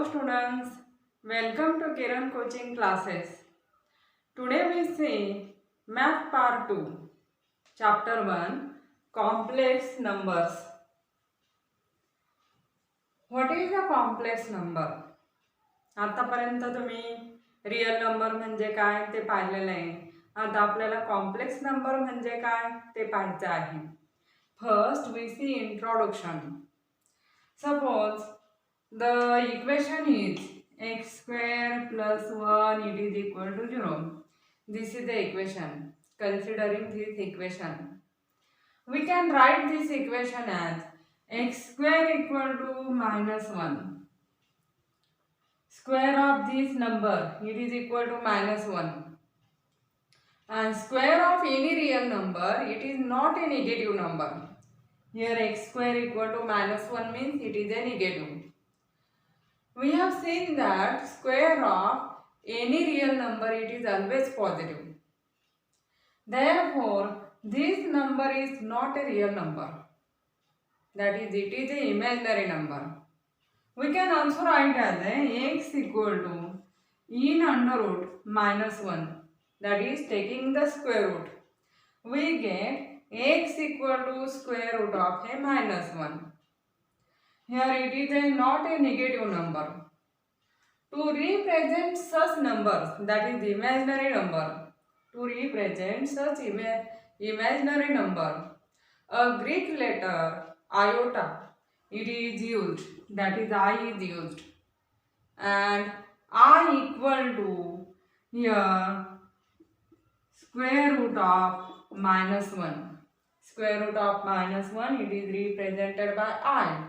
students, welcome to Kiran coaching classes. Today we see math part 2, chapter 1, complex numbers. What is a complex number? आतापर्यंत तुम्ही real number म्हणजे काय ते पाहिलेलं आहे. आता आपल्याला कॉम्प्लेक्स नंबर म्हणजे काय ते पाहायचं आहे. First we see introduction. Suppose the equation is x square plus 1 it is equal to 0. This is the equation. Considering this equation, we can write this equation as x square equal to minus 1. Square of this number it is equal to minus 1. And square of any real number it is not a negative number. Here x square equal to minus 1 means it is a negative. We have seen that square of any real number it is always positive. Therefore, this number is not a real number. That is, it is an imaginary number. We can also write as x equal to in under root minus 1. That is taking the square root. We get x equal to square root of a minus 1. Here it is not a negative number. To represent such numbers, that is imaginary number, to represent such imaginary number, a Greek letter iota it is used, that is I is used, and I equal to here square root of minus 1. Square root of minus 1 it is represented by I.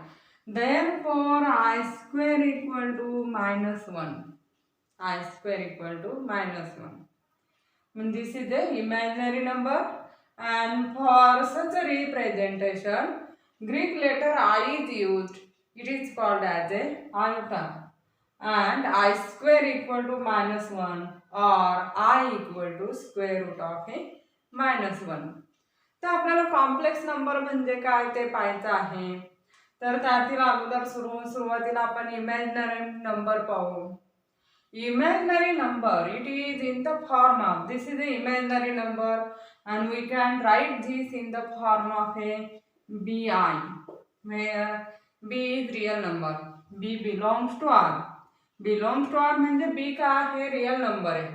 Therefore, I square equal to minus 1. I square equal to minus 1. And this is the imaginary number, and for such a representation, Greek letter I is used. It is called as a iota. And I square equal to minus 1 or I equal to square root of a minus 1. तर आपल्याला complex number म्हणजे काय ते पाहायचं आहे. तर त्यातील अगोदर सुरुवातीला आपण इमॅजिनरी नंबर पाहू. Imaginary number it is in the form of, this is the imaginary number and we can write this in the form of a bi, where b is real number. b belongs to r. belongs to r म्हणजे b का आहे real number आहे.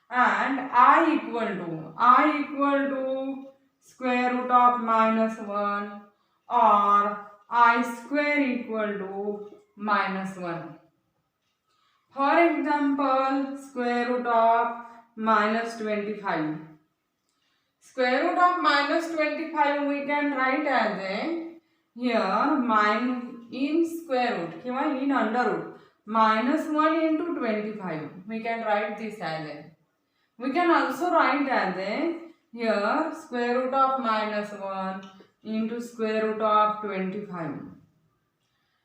and I equal to square root of minus 1 or I square equal to minus 1. For example, square root of minus 25. Square root of minus 25 we can write as a here in square root किंवा in under root minus 1 into 25. We can write this as a. We can also write as a here square root of minus 1 into square root of 25.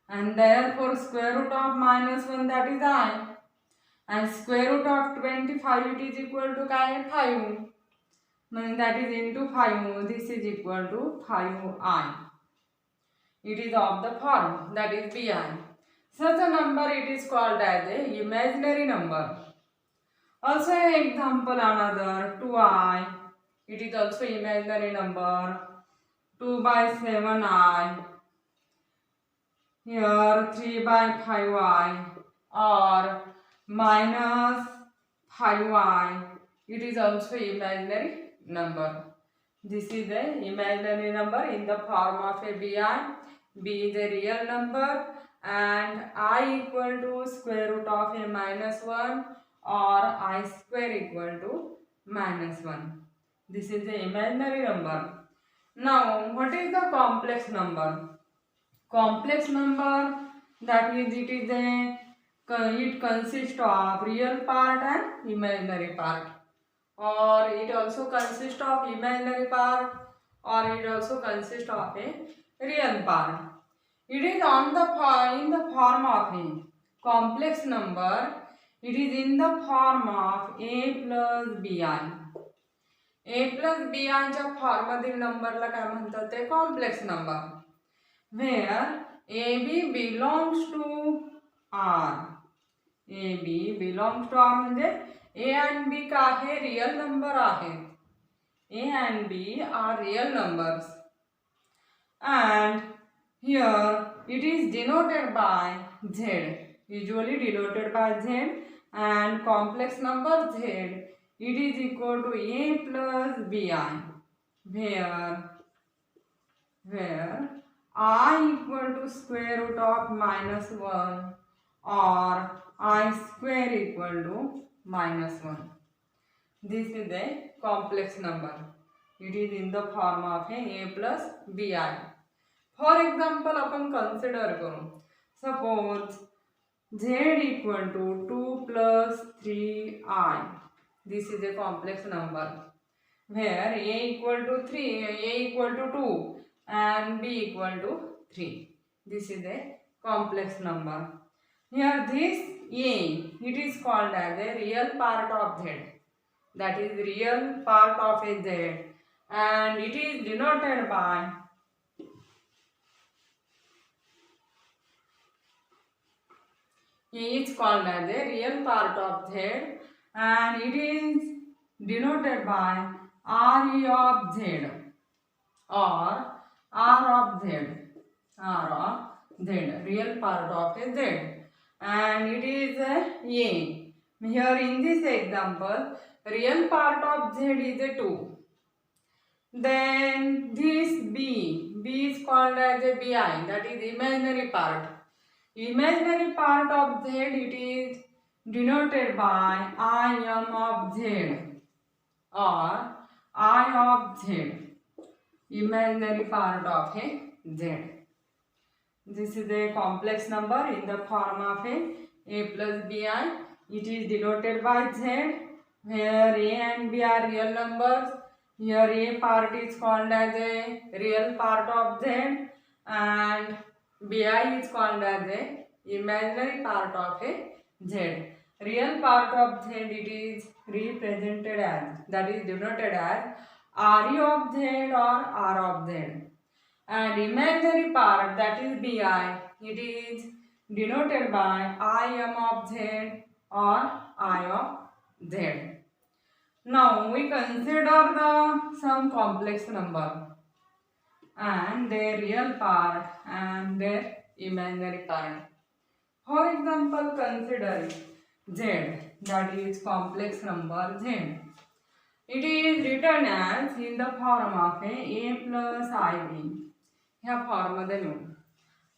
And therefore square root of minus 1 that is I. And square root of 25 it is equal to 5. Meaning that is into 5. This is equal to 5i. It is of the form that is bi. Such a number it is called as a imaginary number. Also an example another 2i. It is also imaginary number. 2 by 7i. Here 3 by 5i or minus 5i. It is also imaginary number. This is the imaginary number in the form of a bi. b is a real number and I equal to square root of a minus 1 or I square equal to minus 1. This is the imaginary number. Now what is the complex number? Complex number, that is it consists of real part and imaginary part, or it also consists of imaginary part, or it also consists of a real part. It is in the form of a complex number. It is in the form of a plus bi. a plus bi च्या form मधील नंबरला काय म्हणतात ते complex number. Where AB belongs to R A B belongs to R म्हणजे A and B का आहे real number आहेत. A and B are real numbers, and here it is denoted by Z, usually denoted by Z, and complex number Z, it is equal to A plus BI, where I equal to square root of minus 1 or I square equal to minus 1. This is a complex number. It is in the form of a plus bi. For example, आपण consider करू. Suppose z equal to 2 plus 3i. This is a complex number. Where a equal to 3, a equal to 2 and b equal to 3. This is a complex number. Here this a, it is called as a real part of z. That is real part of a z, and it is denoted by a is called as a real part of z, and it is denoted by re of z or r of z, real part of a z, and it is a. Here in this example, real part of z is a 2. Then this b is called as a bi, that is imaginary part. Imaginary part of z, it is denoted by im of z or I of z, imaginary part of a z. This is a complex number in the form of a plus bi. It is denoted by z, where a and b are real numbers. Here a part is called as a real part of z, and bi is called as a imaginary part of a z. Real part of z, it is represented as, that is denoted as re of z or r of z, and imaginary part, that is bi, it is denoted by im of z or I of z. Now we consider some complex number and their real part and their imaginary part. For example, consider z, that is complex number z. It is written as in the form of a plus ib. ह्या form मध्ये लिहू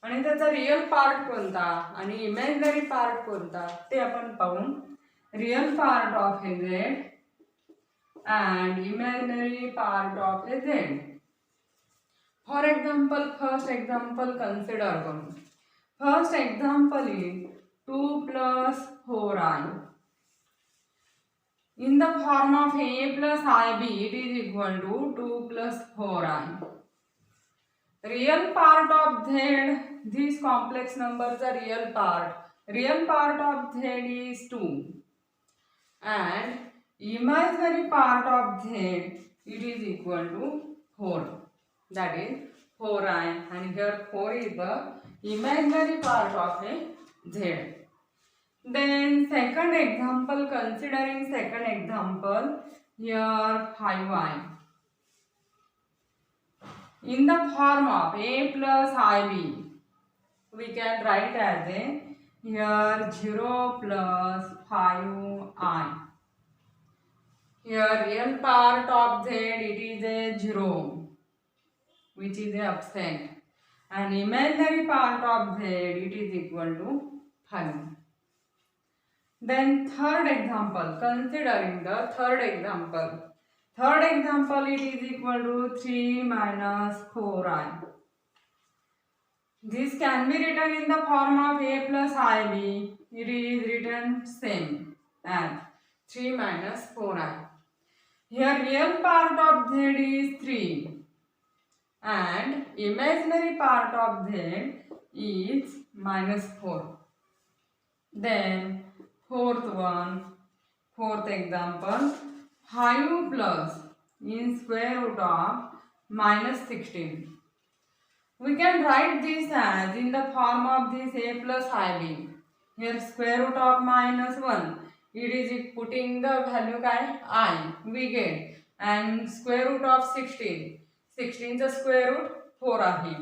आणि त्याचा real part कोणता आणि imaginary part कोणता ते आपण पाहू. Real part of A Z and imaginary part of a z. For example, first example consider करू. First example is 2 plus 4i. In the form of a plus ib, it is equal to 2 plus 4i. Real part of z, these complex numbers are real part. Real part of z is 2. And imaginary part of z, it is equal to 4. That is 4i, and here 4 is the imaginary part of a z. Then second example, considering second example, here 5i. In the form of a plus ib, we can write as a here 0 plus 5i. Here real part of z, it is a 0, which is absent, and imaginary part of z, it is equal to 5. Then third example, considering the third example. Third example, it is equal to 3 minus 4i. This can be written in the form of a plus ib. It is written same as 3 minus 4i. Here real part of z is 3 and imaginary part of z is minus 4. Then fourth example, 5 plus in square root of minus 16. We can write this as in the form of this a plus ib. Here square root of -1. It is putting the value I. We get. And square root of 16. 16 चा square root 4 आहे.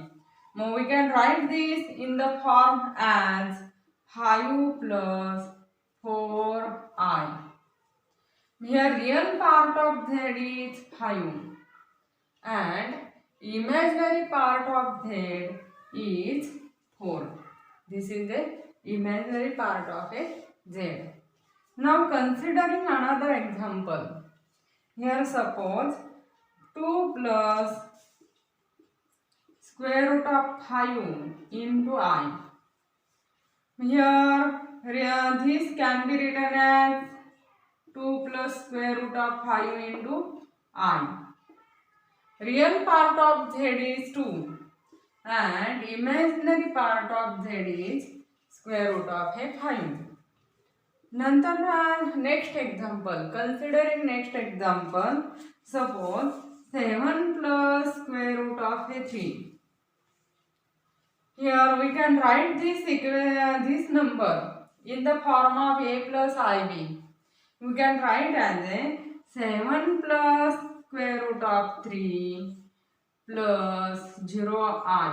Now we can write this in the form as 5 plus 4i. Here real part of z is 5 and imaginary part of z is 4. This is the imaginary part of a z. Now considering another example. Here suppose 2 plus square root of 5 into I. Here this can be written as 2 plus square root of 5 into I. Real part of z is 2 and imaginary part of z is square root of a 5. Nantara next example. Considering next example, suppose 7 plus square root of a 3. Here we can write this number in the form of a plus ib. We can write as a 7 plus square root of 3 plus 0i.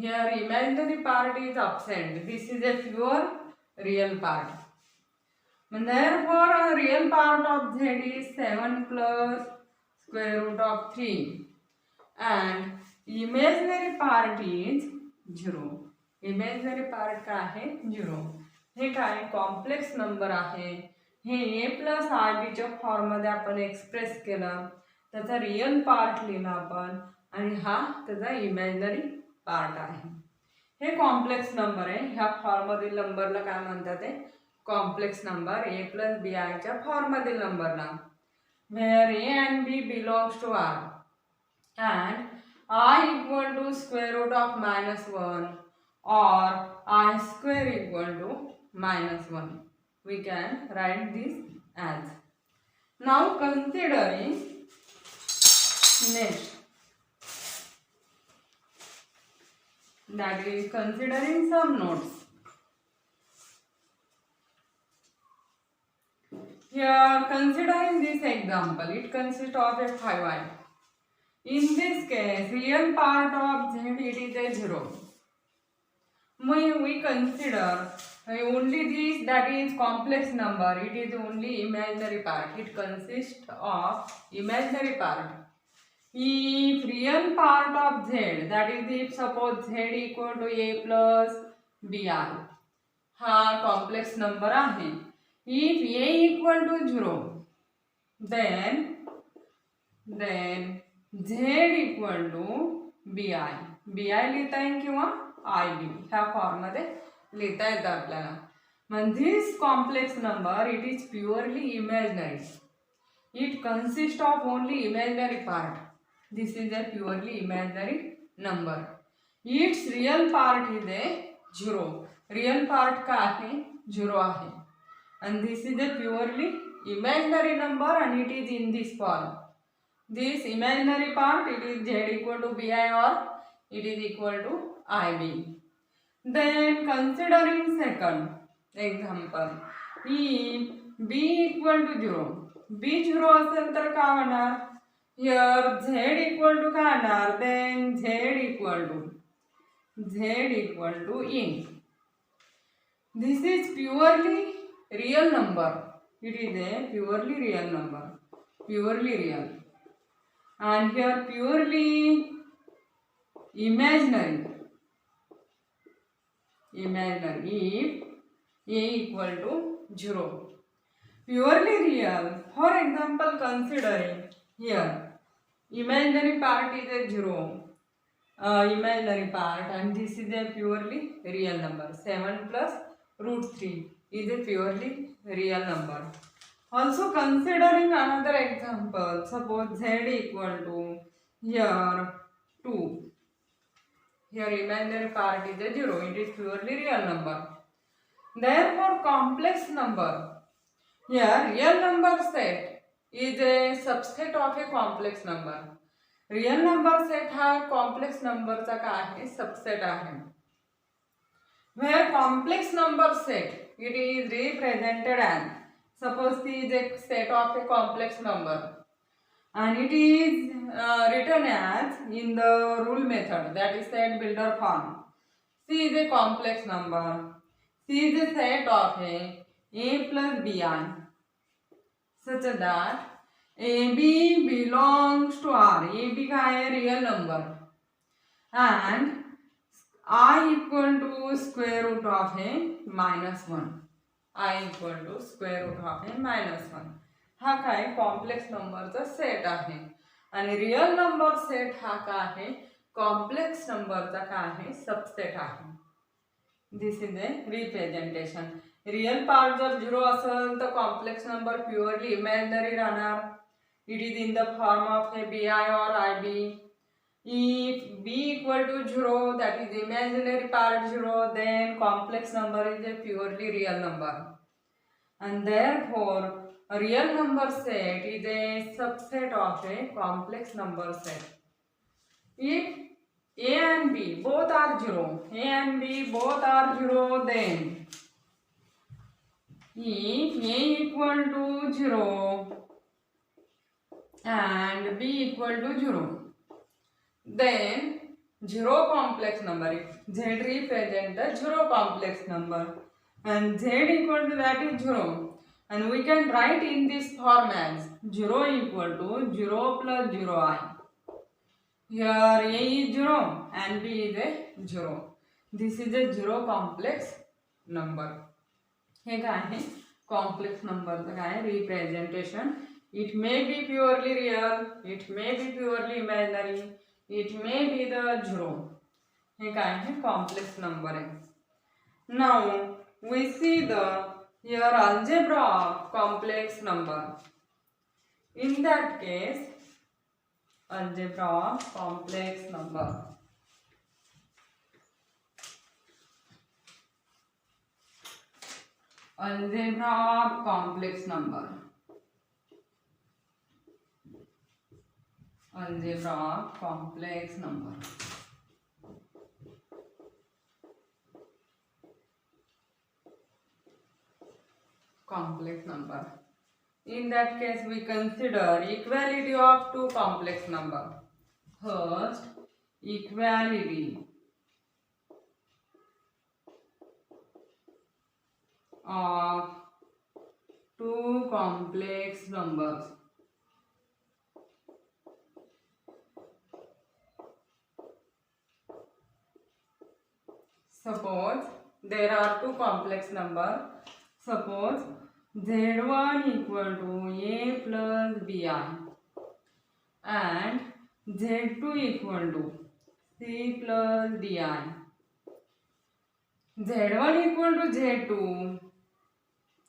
Here imaginary part is absent. This is a pure real part. And therefore a real part of z is 7 plus square root of 3 and imaginary part is 0. Imaginary part का आहे 0. हे काय complex number आहे. हे a plus I बीच्या फॉर्ममध्ये आपण express केलं. त्याचा real part लिहिला आपण आणि हा त्याचा इमॅजिनरी पार्ट आहे. हे कॉम्प्लेक्स नंबर आहे. ह्या फॉर्ममधील नंबरला काय म्हणतात ते complex number a plus B आयच्या फॉर्ममधील नंबरला. Where a and b belongs to R and I equal to square root of -1 or I square equal to -1. We can write this as. Now considering next, that is considering some notes. Here considering this example, it consists of a 5i. In this case, real part of z it is a 0. We consider only this, that is complex number. It is only imaginary part. It consists of imaginary part. If real part of z, that is if suppose z equal to a plus bi, हा complex number आहे. If a equal to 0, then z equal to bi. bi लिहिता येईल किंवा ib ह्या form मध्ये लिहिता येतं आपल्याला. म्हणजे this complex number it is purely imaginary. It consist of only imaginary part. This is a purely imaginary number. It's real part is a 0. Real part का आहे 0 आहे. and this is a purely imaginary number and it is in this form. This imaginary part, it is z equal to bi or it is equal to ib. Then considering second example, if b equal to 0, b 0 असेल तर काय होणार. Here z equal to काय होणार, then z equal to in. This is purely real number. It is a purely real number, purely real. And here purely imaginary. If a equal to 0, purely real. For example, considering here imaginary part is a 0, imaginary part, and this is a purely real number. 7 plus root 3 is a purely real number. Also considering another example, suppose z equal to here 2. Here imaginary part is a 0. It is purely real number. Therefore complex number. Here real number set is a subset of a complex number. Real number set हा complex number चा काय आहे subset आहे. where complex number set it is represented as, suppose C is a set of a complex number and it is written as in the rule method, that is set builder form. C is a complex number. C is a set of a plus bi such that AB belongs to R. AB का है real number and I equal to square root of a minus 1. I equal to square root of a minus 1. हा काय complex नंबरचा set आहे आणि real number set हा काय आहे कॉम्प्लेक्स नंबरचा काय आहे सबसेट आहे. This is a representation. Real part जर 0 असेल तर कॉम्प्लेक्स नंबर प्युअरली इमॅजिनरी राहणार. It is in the form of a b i or i b. If b equal to 0, that is imaginary part 0, then complex number is a purely real number. And therefore, a real number set is a subset of a complex number set. If a and b both are 0, a and b both are 0, then if a equal to 0 and b equal to 0, then 0 complex number, z represent the 0 complex number and z equal to that is 0, and we can write in this form as 0 equal to 0 plus 0i. Here a is 0 and b is a 0. This is a 0 complex number. हे काय आहे complex नंबरचं काय representation. It may be purely real, it may be purely imaginary, it may be the 0. हे काय आहे complex number आहे. Now we see the here algebra of complex number. In that case, algebra of complex number. Algebra of complex number. Algebra of complex number. Complex number. In that case, we consider equality of two complex number. First, equality of two complex numbers. Suppose there are two complex number. Suppose z1 equal to a plus bi and z2 equal to c plus di. z1 equal to z2.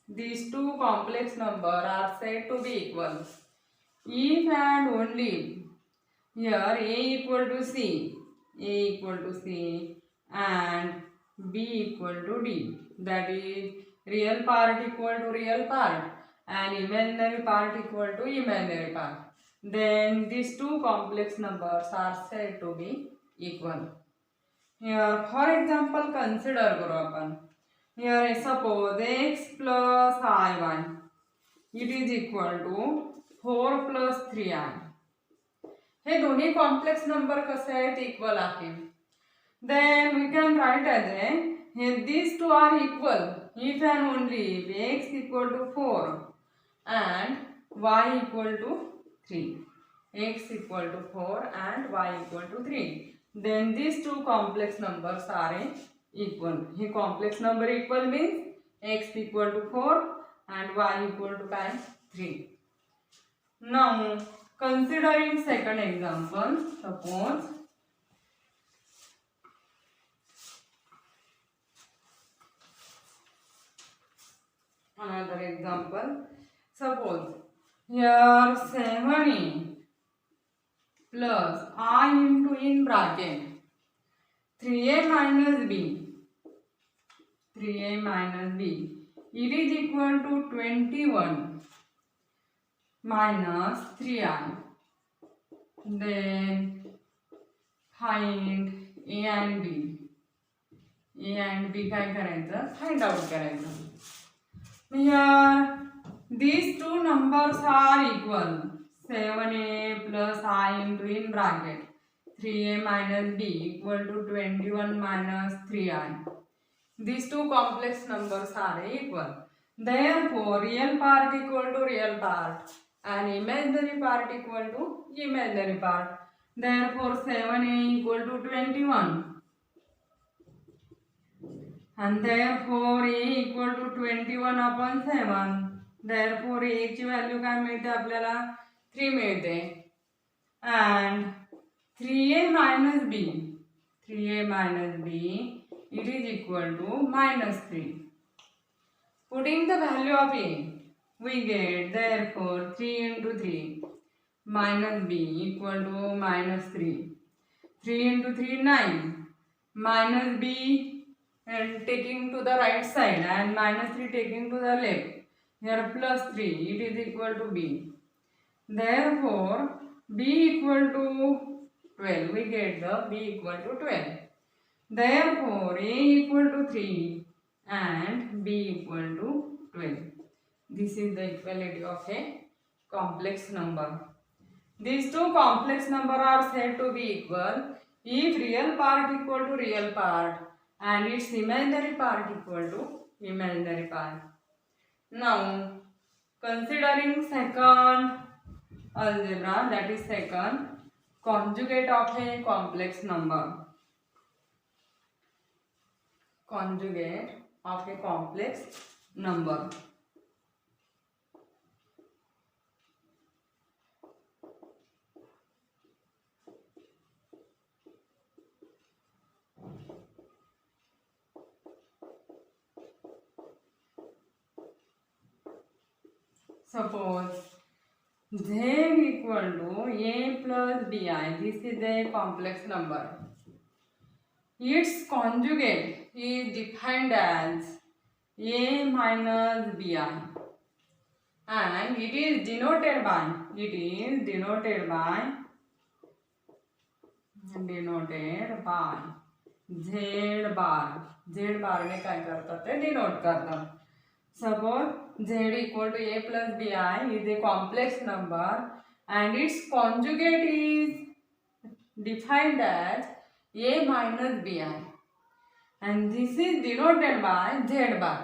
These two complex number are said to be equal if and only here a equal to c, a equal to c and b equal to d, that is real part equal to real part and imaginary part equal to imaginary part, then these two complex numbers are said to be equal. Here for example consider करू आपण. Here suppose x plus iy it is equal to 4 plus 3i. हे दोन्ही complex number कसे आहेत equal आहे. Then we can write as a here these two are equal if and only if x equal to 4 and y equal to 3. X equal to 4 and y equal to 3. Then these two complex numbers are equal. Here complex number equal means x equal to 4 and y equal to 3. Now considering second example, suppose another example. Suppose here 7a plus I into in bracket 3a minus b, 3a minus b, it is equal to 21 minus 3i. Then find a and b. A and B काय करायचं find out करायचं. Here these two numbers are equal. 7a plus I into in bracket 3a minus b equal to 21 minus 3i. These two complex numbers are equal. Therefore, real part equal to real part and imaginary part equal to imaginary part. Therefore, 7a equal to 21. And therefore a equal to 21 upon 7. Therefore a ची value काय मिळते आपल्याला 3 मिळते. And 3a minus b, 3a minus b, it is equal to minus 3. Putting the value of a, we get therefore 3 into 3 minus b equal to minus 3. 3 into 3 9 minus b and taking to the right side and minus 3 taking to the left. Here plus 3, it is equal to b. Therefore, b equal to 12. We get the b equal to 12. Therefore, a equal to 3 and b equal to 12. This is the equality of a complex number. These two complex numbers are said to be equal if real part equal to real part and its imaginary part equal to imaginary part. Now, considering second algebra, that is second conjugate of a complex number. Conjugate of a complex number. Suppose z equal to a plus bi. This is a complex number. Its conjugate is defined as a minus bi, and it is denoted by z bar. Z bar ने काय करतात ते denote करतात. Suppose z equal to a plus bi is a complex number and its conjugate is defined as a minus bi, and this is denoted by z bar.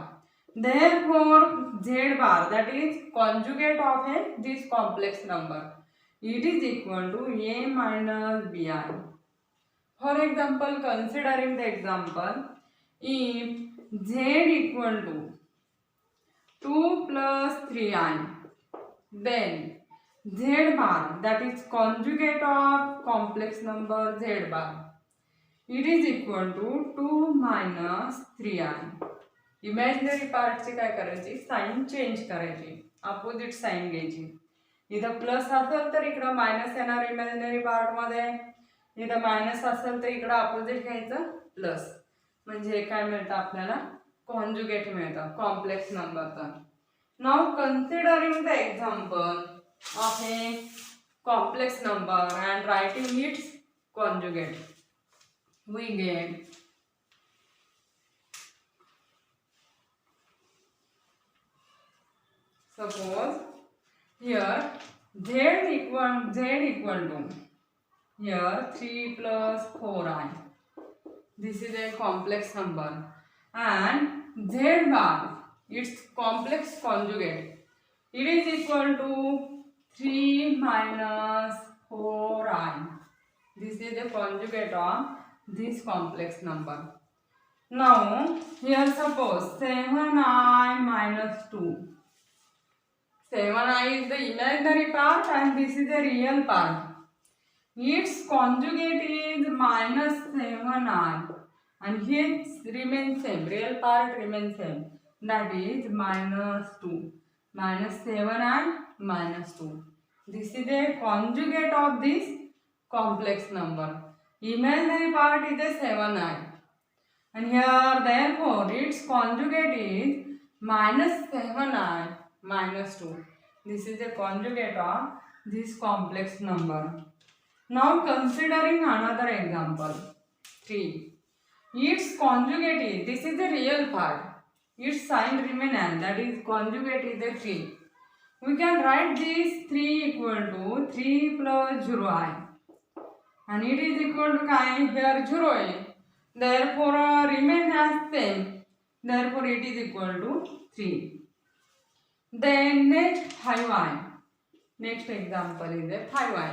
Therefore, z bar, that is conjugate of this complex number, it is equal to a minus bi. For example, considering the example, if z equal to 2 plus 3i, then z bar, that is conjugate of complex number z bar, it is equal to 2 minus 3i. Imaginary पार्टची काय करायची sign change करायची, opposite sign घ्यायची. इथं plus असेल तर इकडं minus येणार imaginary पार्टमध्ये, इथं मायनस असेल तर इकडं अपोजिट घ्यायचं प्लस, म्हणजे काय मिळतं आपल्याला कॉन्जुगेट मिळतं कॉम्प्लेक्स नंबरचा. Now considering the example of a complex number and writing its conjugate, we get suppose here z equal to here 3 plus 4i. This is a complex number and z bar, its complex conjugate, it is equal to 3 minus 4i. This is the conjugate of this complex number. Now here suppose 7i minus 2. 7i is the imaginary part and this is the real part. Its conjugate is minus 7i and here remains same, real part remains same, that is minus 2. Minus 7i minus 2. This is the conjugate of this complex number. Imaginary part is the 7i and here therefore its conjugate is minus 7i minus 2. This is the conjugate of this complex number. Now considering another example 3. its conjugate is, this is the real part, its sign remain as, that is conjugate is the 3. We can write this 3 equal to 3 plus 0i, and it is equal to kind here 0a, therefore remain as same, therefore it is equal to 3. Then next 5i, next example is a 5i.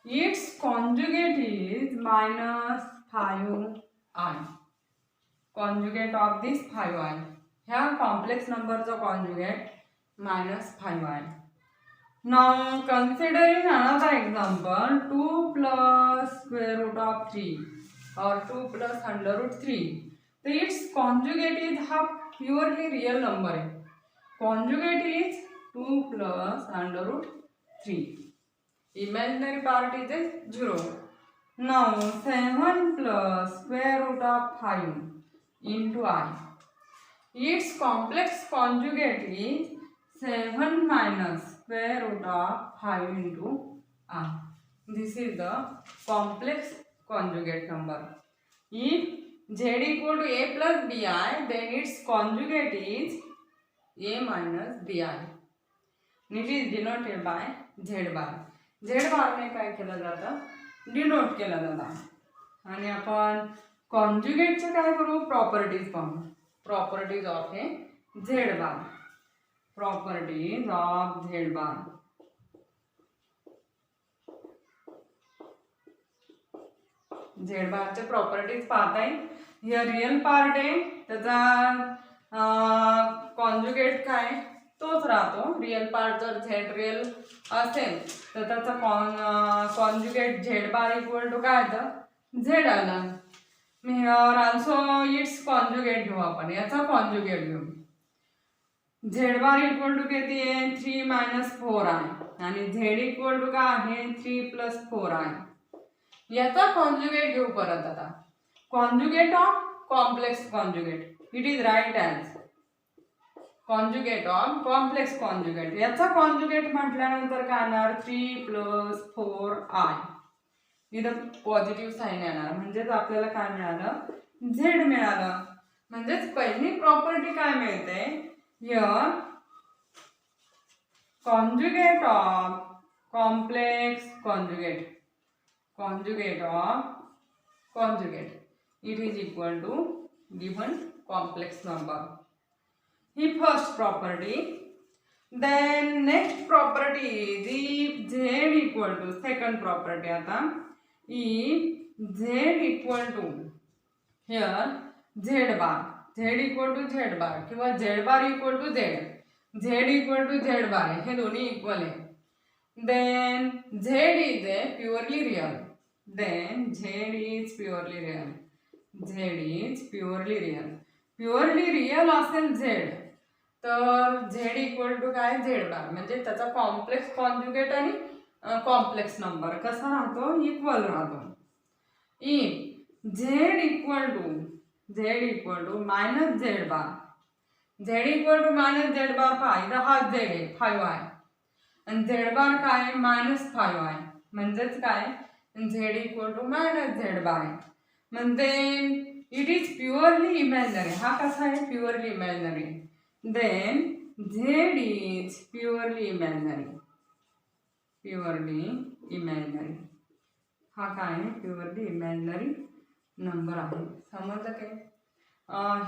Its conjugate is minus 5i. Conjugate of this 5i. Here complex numbers of conjugate minus 5i. Now considering another example, 2 plus square root of 3 or 2 plus under root 3. So its conjugate is a purely real number. Conjugate is 2 plus under root 3. Imaginary part is 0. Now 7 plus square root of 5 into I. Its complex conjugate is 7 minus square root of 5 into I. This is the complex conjugate number. If z equal to a plus bi, then its conjugate is a minus bi. It is denoted by z bar. Z bar ने काय केलं जातं, denote केलं जातं. आणि आपण कॉन्जुगेटचे काय करू, प्रॉपर्टीज पाहू. प्रॉपर्टीज ऑफ हे z bar. Properties of z bar. Z बारचे प्रॉपर्टीज पाहताय. हे रियल पार्ट आहे, त्याचा कॉन्जुगेट काय तोच राहतो. रियल पार्ट जर झेड रियल असेल तर त्याचा conjugate z bar equal to काय होतं, झेड आला. ऑल्सो इट्स कॉन्जुगेट घेऊ आपण, याचा कॉन्जुगेट घेऊ. झेड बार इक्वल टू किती आहे, 3 मायनस 4 आहे, आणि झेड इक्वल टू काय आहे, 3 प्लस 4 आहे. याचा कॉन्जुगेट घेऊ परत आता. Conjugate of complex conjugate, it is right as conjugate of complex conjugate. याचा कॉन्जुगेट म्हटल्यानंतर काय येणार, 3 प्लस 4i. इथं पॉझिटिव्ह साईन येणार, म्हणजेच आपल्याला काय मिळालं, झेड मिळालं. म्हणजेच पहिली प्रॉपर्टी काय मिळते, here conjugate of complex conjugate, conjugate of conjugate, it is equal to given complex number. ही first property. Then next property is if z equal to, second property आता, if z equal to here z bar, z equal to z bar किंवा z bar equal to z, z equal to z bar हे दोन्ही equal आहे. Then z is a purely real, then z is purely real, z is purely real. Purely real असेल z तर z equal to काय, z bar. म्हणजे त्याचा complex conjugate आणि complex number कसा राहतो, इक्वल राहतो. If z equal to minus z bar, z equal to minus z bar 5, इथं हा झेड आहे 5 आहे, आणि झेड बार काय मायनस 5 आहे. म्हणजेच काय, z equal to minus z bar आहे. म्हणजे इट इज प्युअरली इमॅजिनरी. हा कसा आहे, purely imaginary. Then z is purely imaginary, purely imaginary. हा काय आहे, प्युअरली इमॅजिनरी नंबर आहे. समजलं काय.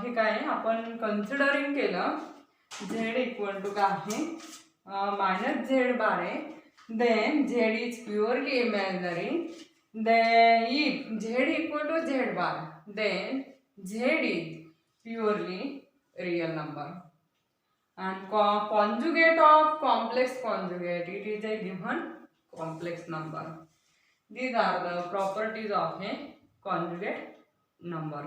हे काय आपण कन्सिडरिंग केलं, झेड इक्वल टू काय आहे, मायनस झेड बार आहे. Then z is purely imaginary. Then if z equal to z bar, then z is purely real number. And conjugate of complex conjugate, it is a given complex number. These are the properties of a conjugate number.